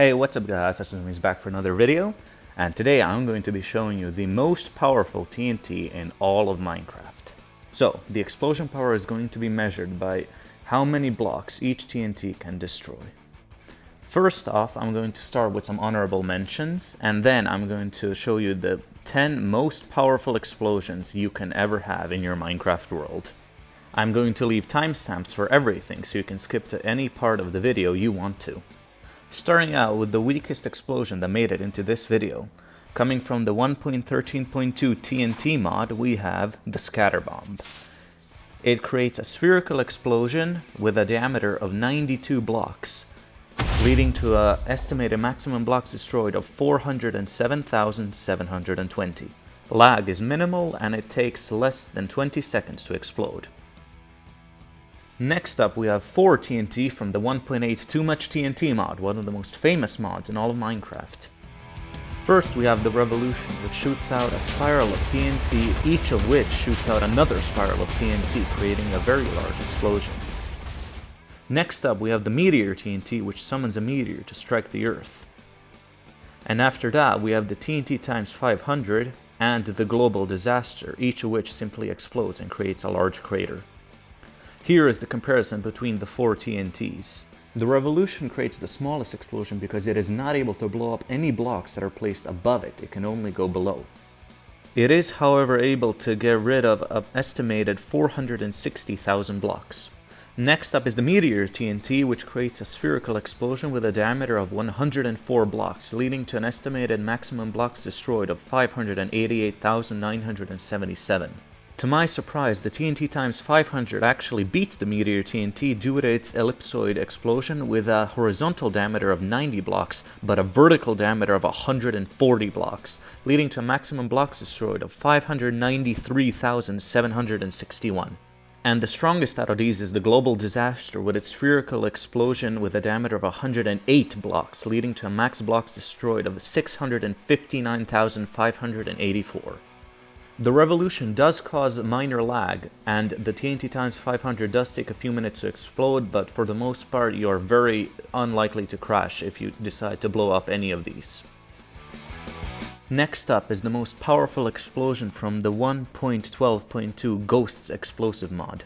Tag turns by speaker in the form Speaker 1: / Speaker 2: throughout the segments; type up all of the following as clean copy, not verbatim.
Speaker 1: Hey, what's up guys, Domi is back for another video, and today I'm going to be showing you the most powerful TNT in all of Minecraft. So, the explosion power is going to be measured by how many blocks each TNT can destroy. First off, I'm going to start with some honorable mentions, and then I'm going to show you the 10 most powerful explosions you can ever have in your Minecraft world. I'm going to leave timestamps for everything so you can skip to any part of the video you want to. Starting out with the weakest explosion that made it into this video. Coming from the 1.13.2 TNT mod, we have the scatter bomb. It creates a spherical explosion with a diameter of 92 blocks, leading to an estimated maximum blocks destroyed of 407,720. Lag is minimal and it takes less than 20 seconds to explode. Next up, we have 4 TNT from the 1.8 Much TNT mod, one of the most famous mods in all of Minecraft. First, we have the Revolution, which shoots out a spiral of TNT, each of which shoots out another spiral of TNT, creating a very large explosion. Next up, we have the Meteor TNT, which summons a meteor to strike the Earth. And after that, we have the TNT times 500 and the Global Disaster, each of which simply explodes and creates a large crater. Here is the comparison between the 4 TNTs. The Revolution creates the smallest explosion because it is not able to blow up any blocks that are placed above it, it can only go below. It is, however, able to get rid of an estimated 460,000 blocks. Next up is the Meteor TNT, which creates a spherical explosion with a diameter of 104 blocks, leading to an estimated maximum blocks destroyed of 588,977. To my surprise, the TNT times 500 actually beats the Meteor TNT due to its ellipsoid explosion with a horizontal diameter of 90 blocks, but a vertical diameter of 140 blocks, leading to a maximum blocks destroyed of 593,761. And the strongest out of these is the Global Disaster with its spherical explosion with a diameter of 108 blocks, leading to a max blocks destroyed of 659,584. The Revolution does cause minor lag, and the TNT times 500 does take a few minutes to explode, but for the most part you are very unlikely to crash if you decide to blow up any of these. Next up is the most powerful explosion from the 1.12.2 Ghosts explosive mod.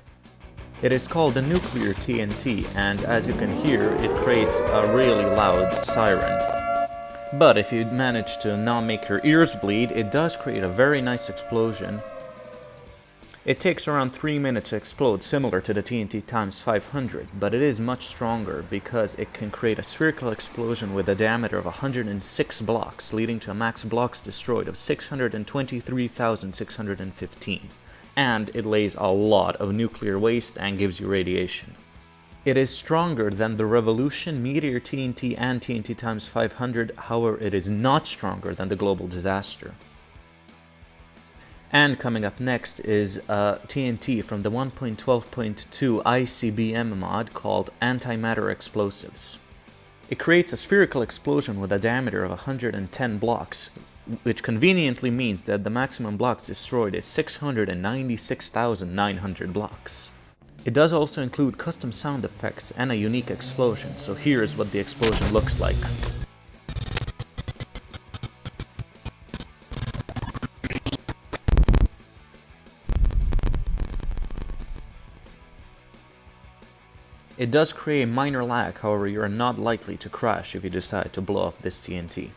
Speaker 1: It is called the Nuclear TNT, and as you can hear, it creates a really loud siren. But if you manage to not make your ears bleed, it does create a very nice explosion. It takes around 3 minutes to explode, similar to the TNT times 500, but it is much stronger because it can create a spherical explosion with a diameter of 106 blocks, leading to a max blocks destroyed of 623,615. And it lays a lot of nuclear waste and gives you radiation. It is stronger than the Revolution, Meteor TNT, and TNT times 500, however it is not stronger than the Global Disaster. And coming up next is TNT from the 1.12.2 ICBM mod called Antimatter Explosives. It creates a spherical explosion with a diameter of 110 blocks, which conveniently means that the maximum blocks destroyed is 696,900 blocks. It does also include custom sound effects and a unique explosion, so here is what the explosion looks like. It does create minor lag, however you are not likely to crash if you decide to blow up this TNT.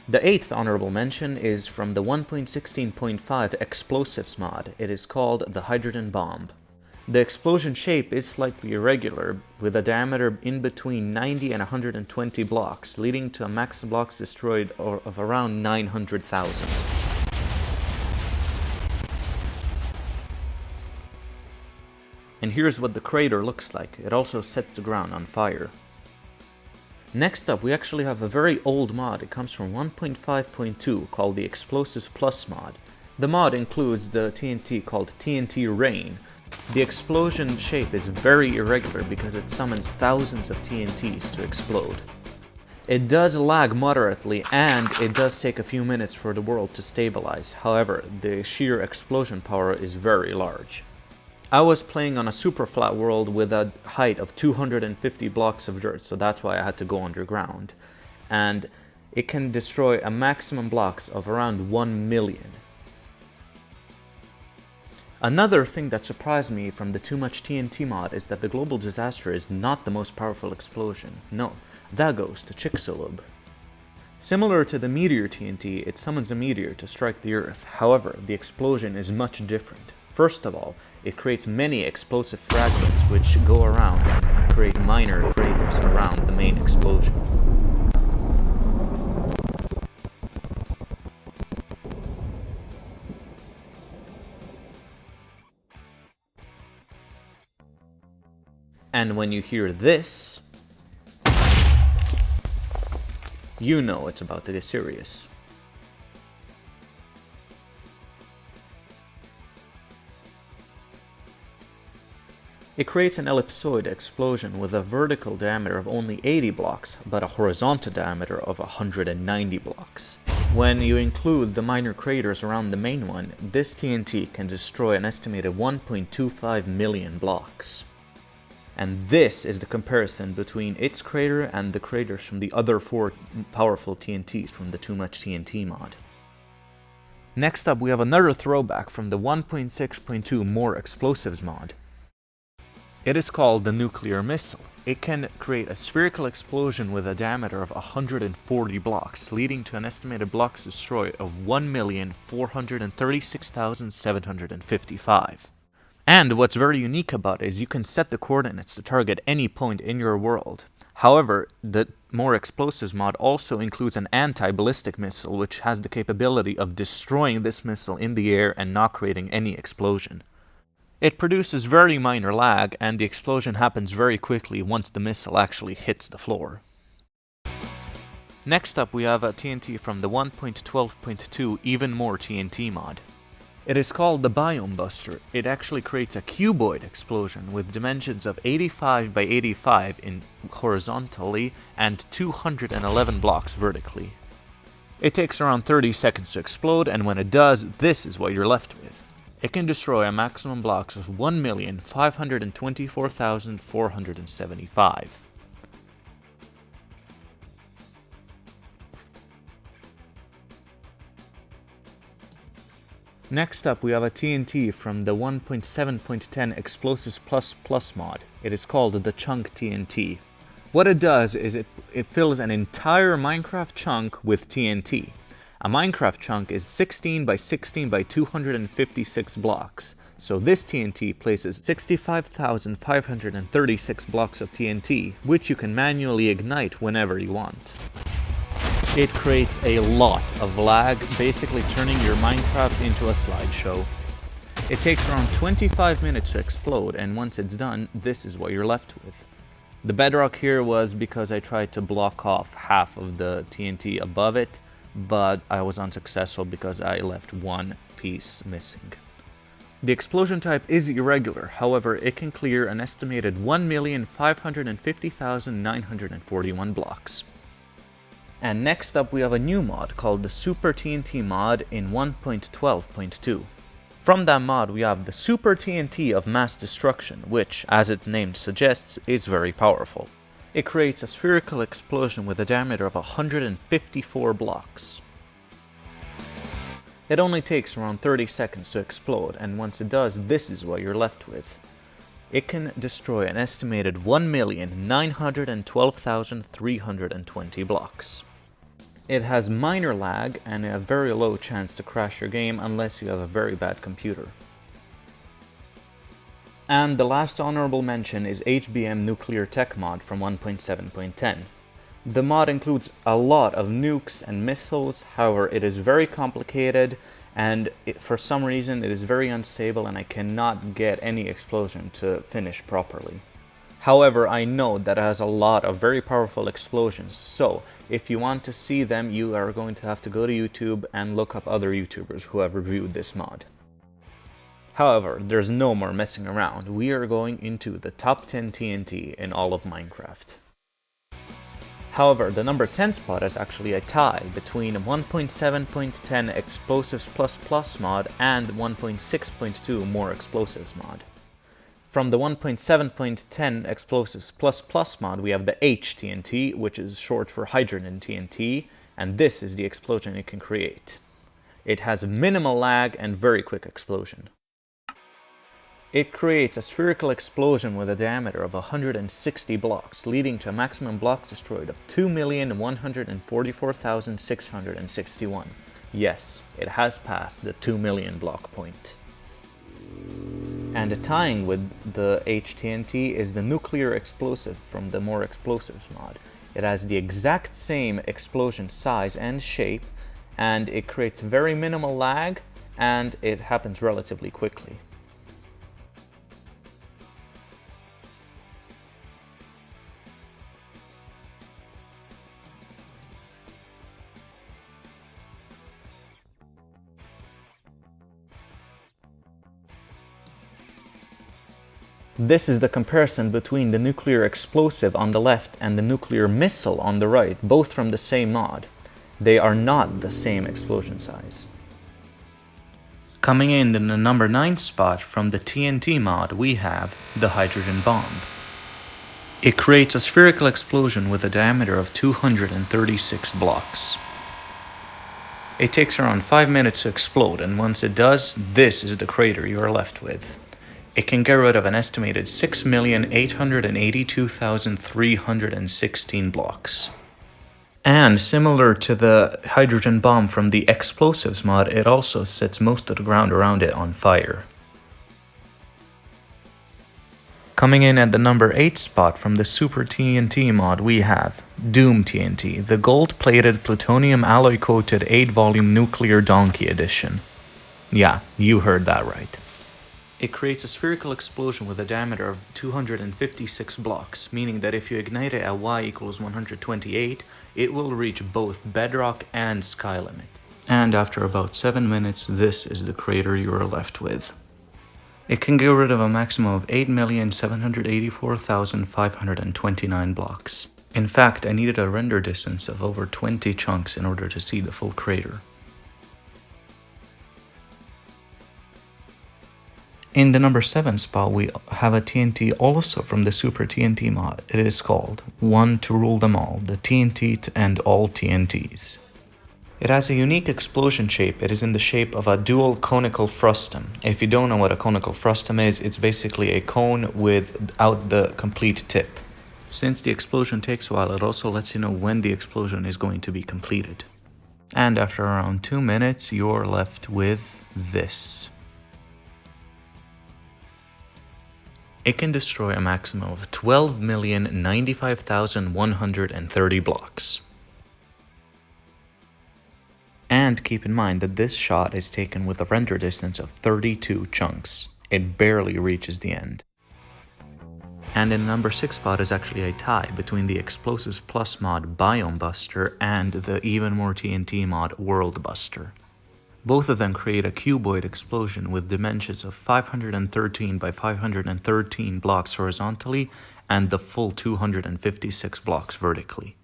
Speaker 1: The 8th honorable mention is from the 1.16.5 Explosives mod. It is called the Hydrogen Bomb. The explosion shape is slightly irregular, with a diameter in between 90 and 120 blocks, leading to a max blocks destroyed of around 900,000. And here's what the crater looks like. It also sets the ground on fire. Next up, we actually have a very old mod. It comes from 1.5.2 called the Explosives Plus mod. The mod includes the TNT called TNT Rain. The explosion shape is very irregular because it summons thousands of TNTs to explode. It does lag moderately, and it does take a few minutes for the world to stabilize. However, the sheer explosion power is very large. I was playing on a super flat world with a height of 250 blocks of dirt, so that's why I had to go underground. And it can destroy a maximum blocks of around 1 million. Another thing that surprised me from the Too Much TNT mod is that the global disaster is not the most powerful explosion. No, that goes to Chicxulub. Similar to the Meteor TNT, it summons a meteor to strike the Earth. However, the explosion is much different. First of all, it creates many explosive fragments which go around and create minor craters around the main explosion. And when you hear this, you know it's about to get serious. It creates an ellipsoid explosion with a vertical diameter of only 80 blocks, but a horizontal diameter of 190 blocks. When you include the minor craters around the main one, this TNT can destroy an estimated 1.25 million blocks. And this is the comparison between its crater and the craters from the other 4 powerful TNTs from the Too Much TNT mod. Next up, we have another throwback from the 1.6.2 More Explosives mod. It is called the nuclear missile. It can create a spherical explosion with a diameter of 140 blocks, leading to an estimated blocks destroyed of 1,436,755. And what's very unique about it is you can set the coordinates to target any point in your world. However, the More Explosives mod also includes an anti-ballistic missile, which has the capability of destroying this missile in the air and not creating any explosion. It produces very minor lag, and the explosion happens very quickly once the missile actually hits the floor. Next up, we have a TNT from the 1.12.2 Even More TNT mod. It is called the Biome Buster. It actually creates a cuboid explosion with dimensions of 85 by 85 horizontally and 211 blocks vertically. It takes around 30 seconds to explode, and when it does, this is what you're left with. It can destroy a maximum blocks of 1,524,475. Next up, we have a TNT from the 1.7.10 Explosives Plus mod. It is called the Chunk TNT. What it does is it fills an entire Minecraft chunk with TNT. A Minecraft chunk is 16 by 16 by 256 blocks. So this TNT places 65,536 blocks of TNT, which you can manually ignite whenever you want. It creates a lot of lag, basically turning your Minecraft into a slideshow. It takes around 25 minutes to explode, and once it's done, this is what you're left with. The bedrock here was because I tried to block off half of the TNT above it, but I was unsuccessful because I left one piece missing. The explosion type is irregular, however it can clear an estimated 1,550,941 blocks. And next up we have a new mod called the Super TNT mod in 1.12.2. From that mod we have the Super TNT of Mass Destruction, which, as its name suggests, is very powerful. It creates a spherical explosion with a diameter of 154 blocks. It only takes around 30 seconds to explode, and once it does, this is what you're left with. It can destroy an estimated 1,912,320 blocks. It has minor lag and a very low chance to crash your game unless you have a very bad computer. And the last honorable mention is HBM Nuclear Tech mod from 1.7.10. The mod includes a lot of nukes and missiles, however it is very complicated and for some reason it is very unstable and I cannot get any explosion to finish properly. However, I know that it has a lot of very powerful explosions, so if you want to see them, you are going to have to go to YouTube and look up other YouTubers who have reviewed this mod. However, there's no more messing around. We are going into the top 10 TNT in all of Minecraft. However, the number 10 spot is actually a tie between 1.7.10 Explosives mod and 1.6.2 More Explosives mod. From the 1.7.10 Explosives Plus mod, we have the HTNT, which is short for Hydrogen TNT, and this is the explosion it can create. It has minimal lag and very quick explosion. It creates a spherical explosion with a diameter of 160 blocks, leading to a maximum blocks destroyed of 2,144,661. Yes, it has passed the 2 million block point. And tying with the HTNT is the nuclear explosive from the More Explosives mod. It has the exact same explosion size and shape, and it creates very minimal lag, and it happens relatively quickly. This is the comparison between the nuclear explosive on the left and the nuclear missile on the right, both from the same mod. They are not the same explosion size. Coming in the number 9 spot from the TNT mod, we have the hydrogen bomb. It creates a spherical explosion with a diameter of 236 blocks. It takes around 5 minutes to explode, and once it does, this is the crater you are left with. It can get rid of an estimated 6,882,316 blocks. And similar to the hydrogen bomb from the Explosives mod, it also sets most of the ground around it on fire. Coming in at the number 8 spot from the Super TNT mod, we have Doom TNT, the gold-plated plutonium alloy-coated 8-volume nuclear donkey edition. Yeah, you heard that right. It creates a spherical explosion with a diameter of 256 blocks, meaning that if you ignite it at y equals 128, it will reach both bedrock and sky limit. And after about 7 minutes, this is the crater you are left with. It can get rid of a maximum of 8,784,529 blocks. In fact, I needed a render distance of over 20 chunks in order to see the full crater. In the number 7 spot, we have a TNT also from the Super TNT mod. It is called One to Rule Them All, the TNT to End All TNTs. It has a unique explosion shape. It is in the shape of a dual conical frustum. If you don't know what a conical frustum is, it's basically a cone without the complete tip. Since the explosion takes a while, it also lets you know when the explosion is going to be completed. And after around 2 minutes, you're left with this. It can destroy a maximum of 12,095,130 blocks. And keep in mind that this shot is taken with a render distance of 32 chunks. It barely reaches the end. And in the number 6 spot is actually a tie between the Explosives Plus mod Biome Buster and the Even More TNT mod World Buster. Both of them create a cuboid explosion with dimensions of 513 by 513 blocks horizontally and the full 256 blocks vertically.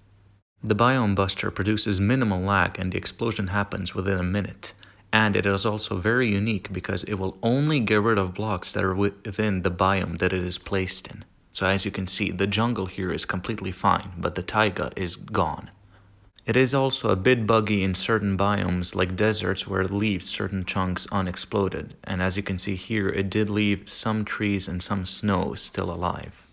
Speaker 1: The Biome Buster produces minimal lag and the explosion happens within a minute. And it is also very unique because it will only get rid of blocks that are within the biome that it is placed in. So as you can see, the jungle here is completely fine, but the taiga is gone. It is also a bit buggy in certain biomes like deserts where it leaves certain chunks unexploded, and as you can see here, it did leave some trees and some snow still alive.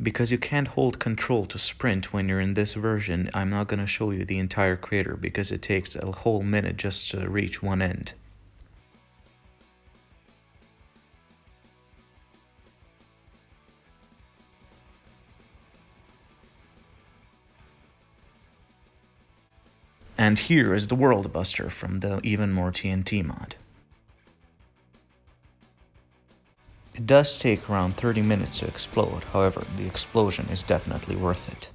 Speaker 1: Because you can't hold control to sprint when you're in this version, I'm not going to show you the entire crater because it takes a whole minute just to reach one end. And here is the World Buster from the Even More TNT mod. It does take around 30 minutes to explode, however, the explosion is definitely worth it.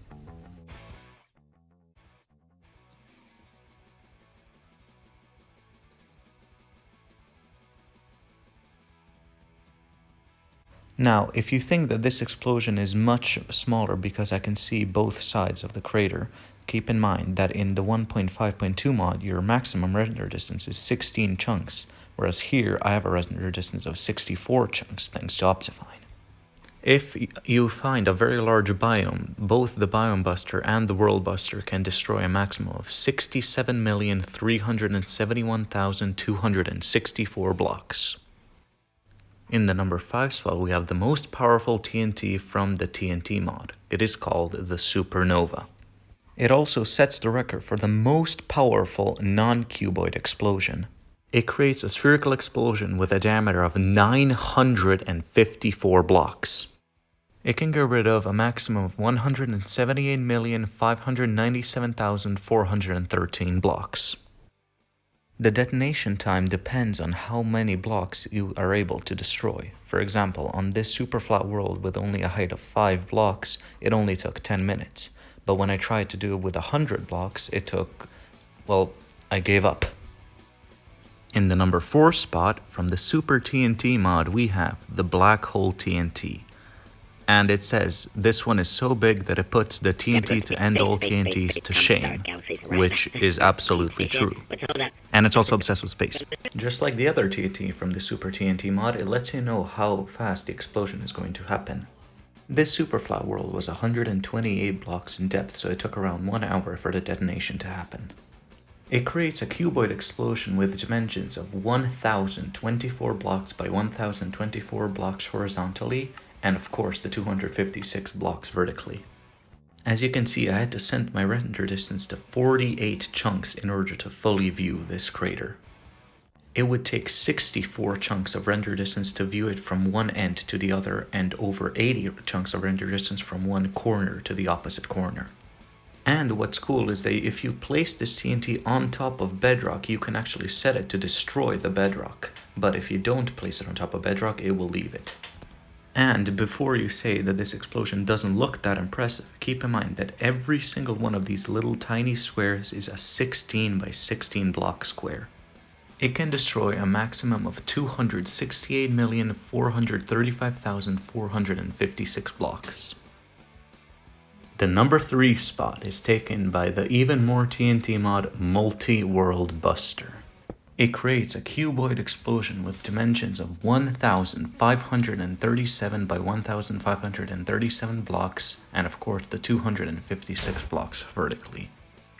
Speaker 1: Now, if you think that this explosion is much smaller because I can see both sides of the crater, keep in mind that in the 1.5.2 mod, your maximum render distance is 16 chunks, whereas here I have a render distance of 64 chunks thanks to Optifine. If you find a very large biome, both the Biome Buster and the World Buster can destroy a maximum of 67,371,264 blocks. In the number 5 spot, we have the most powerful TNT from the TNT mod. It is called the Supernova. It also sets the record for the most powerful non-cuboid explosion. It creates a spherical explosion with a diameter of 954 blocks. It can get rid of a maximum of 178,597,413 blocks. The detonation time depends on how many blocks you are able to destroy. For example, on this super flat world with only a height of 5 blocks, it only took 10 minutes. But when I tried to do it with 100 blocks, it took, well, I gave up. In the number 4 spot, from the Super TNT mod, we have the Black Hole TNT. And it says, this one is so big that it puts the TNT to end all TNTs to shame, which is absolutely true. And it's also obsessed with space. Just like the other TNT from the Super TNT mod, it lets you know how fast the explosion is going to happen. This super flat world was 128 blocks in depth, so it took around 1 hour for the detonation to happen. It creates a cuboid explosion with dimensions of 1024 blocks by 1024 blocks horizontally, and of course the 256 blocks vertically. As you can see, I had to send my render distance to 48 chunks in order to fully view this crater. It would take 64 chunks of render distance to view it from one end to the other, and over 80 chunks of render distance from one corner to the opposite corner. And what's cool is that if you place this TNT on top of bedrock, you can actually set it to destroy the bedrock. But if you don't place it on top of bedrock, it will leave it. And before you say that this explosion doesn't look that impressive, keep in mind that every single one of these little tiny squares is a 16 by 16 block square. It can destroy a maximum of 268,435,456 blocks. The number 3 spot is taken by the even more TNT mod Multi-World Buster. It creates a cuboid explosion with dimensions of 1,537 by 1,537 blocks, and of course the 256 blocks vertically.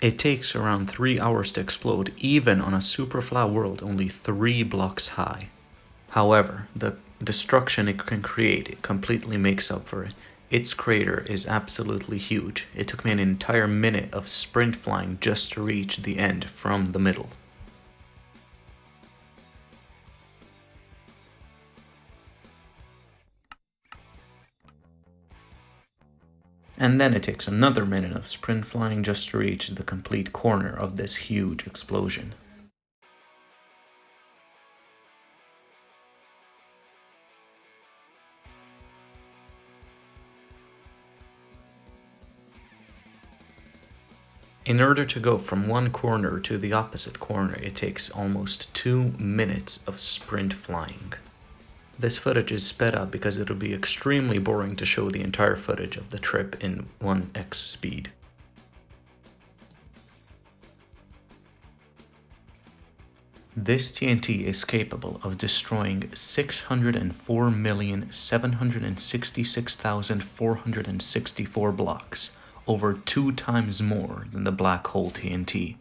Speaker 1: It takes around 3 hours to explode, even on a super flat world only 3 blocks high. However, the destruction it can create completely makes up for it. Its crater is absolutely huge. It took me an entire minute of sprint flying just to reach the end from the middle. And then it takes another minute of sprint flying just to reach the complete corner of this huge explosion. In order to go from one corner to the opposite corner, it takes almost 2 minutes of sprint flying. This footage is sped up because it'll be extremely boring to show the entire footage of the trip in 1x speed. This TNT is capable of destroying 604,766,464 blocks, over 2 times more than the Black Hole TNT.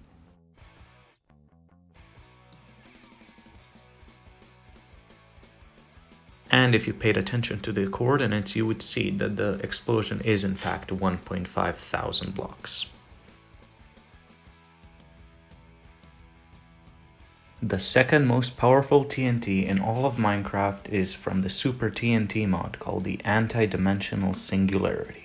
Speaker 1: And if you paid attention to the coordinates, you would see that the explosion is in fact 1.5 thousand blocks. The second most powerful TNT in all of Minecraft is from the Super TNT mod called the Anti-Dimensional Singularity.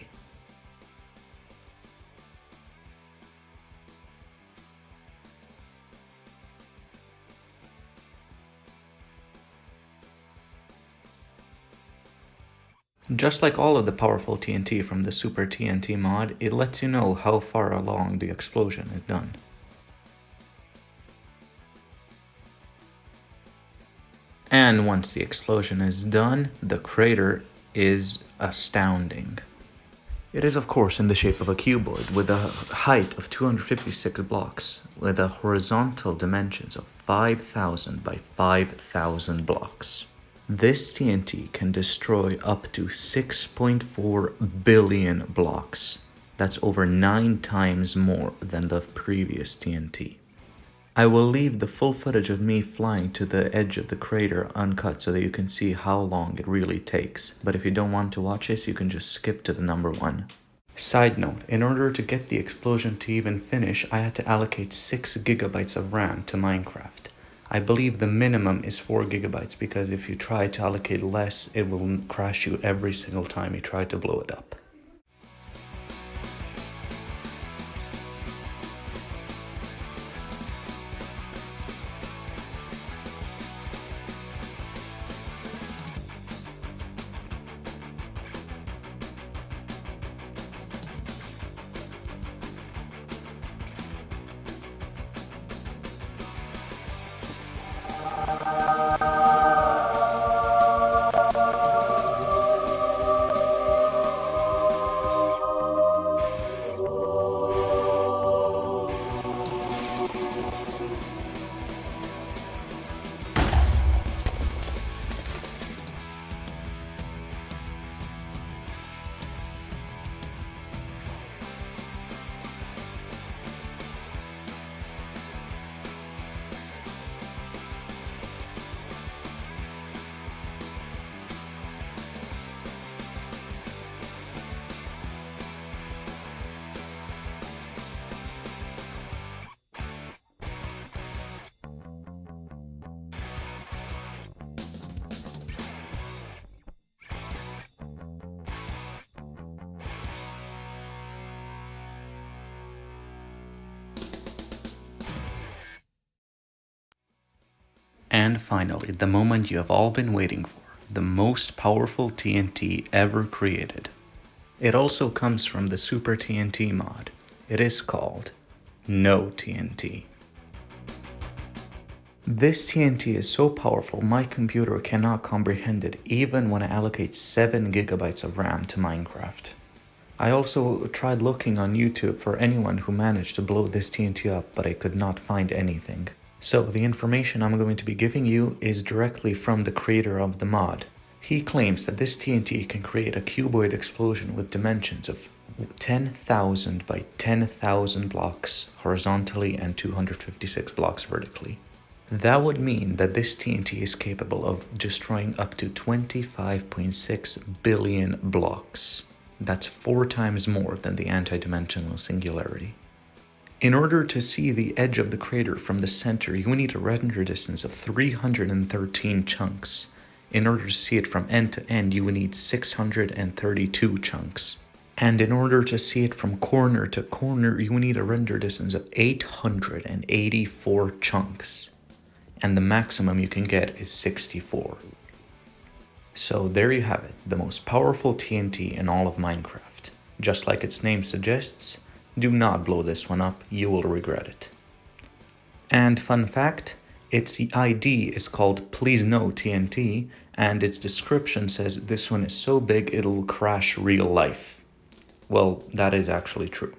Speaker 1: Just like all of the powerful TNT from the Super TNT mod, it lets you know how far along the explosion is done. And once the explosion is done, the crater is astounding. It is of course in the shape of a cuboid with a height of 256 blocks with a horizontal dimensions of 5,000 by 5,000 blocks. This TNT can destroy up to 6.4 billion blocks. That's over 9 times more than the previous TNT. I will leave the full footage of me flying to the edge of the crater uncut so that you can see how long it really takes, but if you don't want to watch this, you can just skip to the number 1. Side note, in order to get the explosion to even finish, I had to allocate 6 gigabytes of RAM to Minecraft. I believe the minimum is 4 gigabytes because if you try to allocate less, it will crash you every single time you try to blow it up. And finally, the moment you have all been waiting for, the most powerful TNT ever created. It also comes from the Super TNT mod. It is called No TNT. This TNT is so powerful my computer cannot comprehend it even when I allocate 7 gigabytes of RAM to Minecraft. I also tried looking on YouTube for anyone who managed to blow this TNT up, but I could not find anything. So the information I'm going to be giving you is directly from the creator of the mod. He claims that this TNT can create a cuboid explosion with dimensions of 10,000 by 10,000 blocks horizontally and 256 blocks vertically. That would mean that this TNT is capable of destroying up to 25.6 billion blocks. That's 4 times more than the anti-dimensional singularity. In order to see the edge of the crater from the center, you need a render distance of 313 chunks. In order to see it from end to end, you would need 632 chunks. And in order to see it from corner to corner, you would need a render distance of 884 chunks. And the maximum you can get is 64. So there you have it, the most powerful TNT in all of Minecraft. Just like its name suggests, do not blow this one up, you will regret it. And fun fact, its ID is called Please No TNT, and its description says this one is so big it'll crash real life. Well, that is actually true.